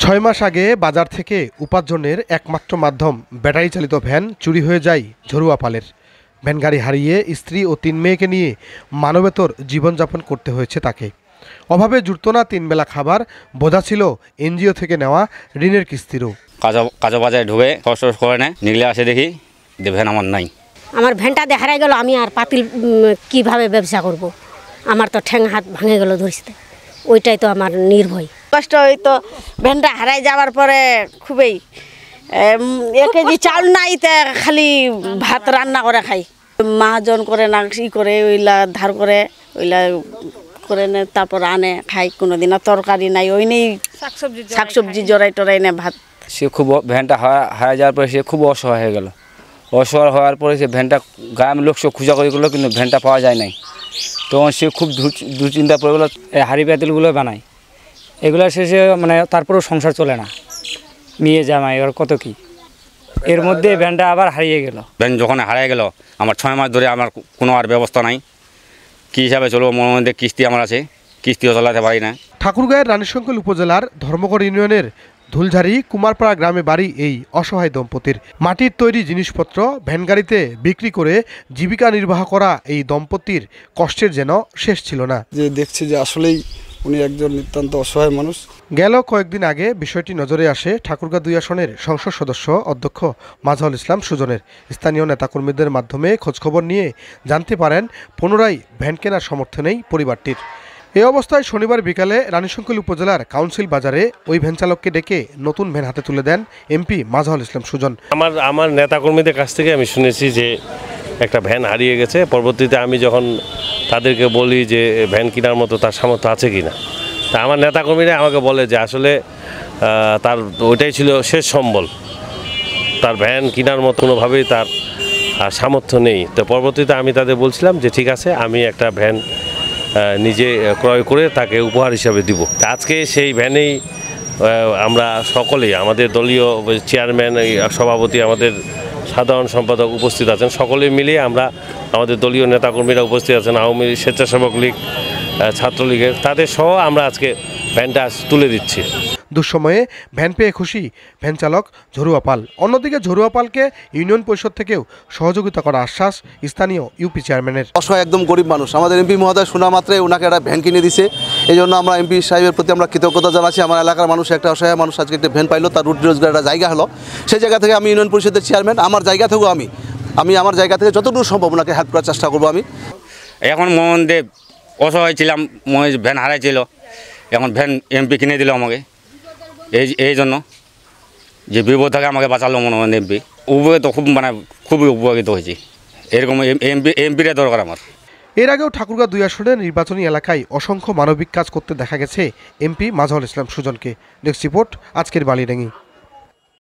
6 মাস আগে বাজার থেকে উপার্জনের একমাত্র মাধ্যম ব্যাটারি চালিত ভ্যান চুরি হয়ে যায় ঝরুয়া পালের। ভ্যান গাড়ি হারিয়ে স্ত্রী ও 3 মেয়েকে নিয়ে মানবেতর জীবনযাপন করতে হয়েছে তাকে। অভাবে জুটত না 3 বেলা খাবার, বোঝা ছিল এনজিও থেকে নেওয়া ঋণের কিস্তিরও। কাজো বাজারে ঢুকে কষ্ট করে নেয়, নিগলে আসে দেখি যে ভ্যান আমার নাই। আমার ভ্যানটা হারাই গেল, আমি আর পাতিল কিভাবে ব্যবসা করব? আমার তো ঠ্যাং হাত ভাঙে গেল ধরতে, ওইটাই তো আমার নির্ভয় কষ্ট। ওই তো ভ্যানটা হারাই যাওয়ার পরে খুবই 1 কেজি চাউল নাই, তে খালি ভাত রান্না করে খাই। মাহাজন করে না করে ওইলা ধার করে ওইলা করে নে, তারপর আনে খাই। কোনোদিন তরকারি নাই, ওই নেই শাকসবজি জড়াই টরাই নে ভাত। সে খুব ভ্যানটা হারা যাওয়ার পরে সে খুব অসহায় হয়ে গেল। অসহায় হওয়ার পরে সে ভ্যানটা গ্রামের লোক সব খোঁজা করে গেলো, কিন্তু ভ্যানটা পাওয়া যায় নাই। তখন সে খুব দুশ্চিন্তা পড়ে গেলো। হাঁড়ি পাতিলগুলো বানায়, এগুলো শেষে মানে তারপরেও সংসার চলে না, মেয়ে জামাই এবার কত কি, এর মধ্যে ভ্যানটা আবার হারিয়ে গেল। ভ্যান যখন হারিয়ে গেল, আমার 6 মাস ধরে আমার কোনো আর ব্যবস্থা নাই। কী হিসাবে চলবো? মনের মধ্যে কিস্তি আমার আছে, কিস্তিও চালাতে পারি না। ঠাকুরগাঁয়ের রানীশঙ্কল উপজেলার ধর্মগড় ইউনিয়নের ধুলঝাড়ি কুমারপাড়া গ্রামে বাড়ি এই অসহায় দম্পতির। মাটির তৈরি জিনিসপত্র ভ্যান গাড়িতে বিক্রি করে জীবিকা নির্বাহ করা এই দম্পতির কষ্টের যেন শেষ ছিল না। যে দেখছি যে আসলেই উনি একজন নিতান্ত অসহায় মানুষ। গেল কয়েকদিন আগে বিষয়টি নজরে আসে ঠাকুরগাঁ 2 আসনের সংসদ সদস্য অধ্যক্ষ মাঝহারুল ইসলাম সুজনের। স্থানীয় নেতাকর্মীদের মাধ্যমে খোঁজখবর নিয়ে জানতে পারেন পুনরায় ভ্যান কেনার সামর্থ্য নেই পরিবারটির। এই অবস্থায় শনিবার বিকালে রানীশঙ্কল উপজেলার কাউন্সিল বাজারে ওই ভ্যান চালককে ডেকে নতুন ভ্যান হাতে তুলে দেন এমপি মাঝহারুল ইসলাম সুজন। আমার নেতাকর্মীদের কাছ থেকে আমি শুনেছি যে একটা ভ্যান হারিয়ে গেছে। পরবর্তীতে আমি যখন তাদেরকে বলি যে ভ্যান কেনার মতো তার সামর্থ্য আছে কিনা, তা আমার নেতাকর্মীরা আমাকে বলে যে আসলে তার ওইটাই ছিল শেষ সম্বল, তার ভ্যান কেনার মতো কোনোভাবেই তার সামর্থ্য নেই। তো পরবর্তীতে আমি তাদের বলছিলাম যে ঠিক আছে, আমি একটা ভ্যান নিজে ক্রয় করে তাকে উপহার হিসাবে দিব। আজকে সেই ভ্যানেই আমরা সকলেই, আমাদের দলীয় চেয়ারম্যান, সভাপতি, আমাদের সাধারণ সম্পাদক উপস্থিত আছেন, সকলে মিলিয়ে আমরা, আমাদের দলীয় নেতাকর্মীরা উপস্থিত আছেন, আওয়ামী স্বেচ্ছাসেবক লীগ, ছাত্রলীগের, তাদের সহ আমরা আজকে ভ্যানটা তুলে দিচ্ছি। দুঃসময়ে ভ্যান পেয়ে খুশি ভ্যান চালক ঝরুয়া পাল। অন্যদিকে ঝরুয়া পালকে ইউনিয়ন পরিষদ থেকেও সহযোগিতা করার আশ্বাস স্থানীয় ইউপি চেয়ারম্যানের। অসহায় একদম গরিব মানুষ, আমাদের এমপি মহোদয় শোনা মাত্রই ওনাকে একটা ভ্যান কিনে দিছে। এই জন্য আমরা এমপি সাহেবের প্রতি আমরা কৃতজ্ঞতা জানাচ্ছি। আমার এলাকার মানুষ, একটা অসহায় মানুষ আজকে একটা ভ্যান পাইলো, তার রুটি রোজগার একটা জায়গা হলো। সেই জায়গা থেকে আমি ইউনিয়ন পরিষদের চেয়ারম্যান, আমার জায়গা থেকেও আমি আমার জায়গা থেকে যতটুকু সম্ভব ওনাকে হেল্প করার চেষ্টা করবো। আমি এখন মনে অসহায় ছিলাম, ভ্যান হারাইছিল, এখন ভ্যান এমপি কিনে দিল আমাকে। এই জন্য যে বিপদ থেকে আমাকে বাঁচালো মনে হয় এমপি। উপকৃত খুবই উপকৃত হয়েছি। এরকম এমপিরা দরকার আমার। এর আগেও ঠাকুরগাঁ 2 আসনের নির্বাচনী এলাকায় অসংখ্য মানবিক কাজ করতে দেখা গেছে এমপি মাঝহারুল ইসলাম সুজনকে। নেক্সট রিপোর্ট, আজকের বালিডাঙ্গি।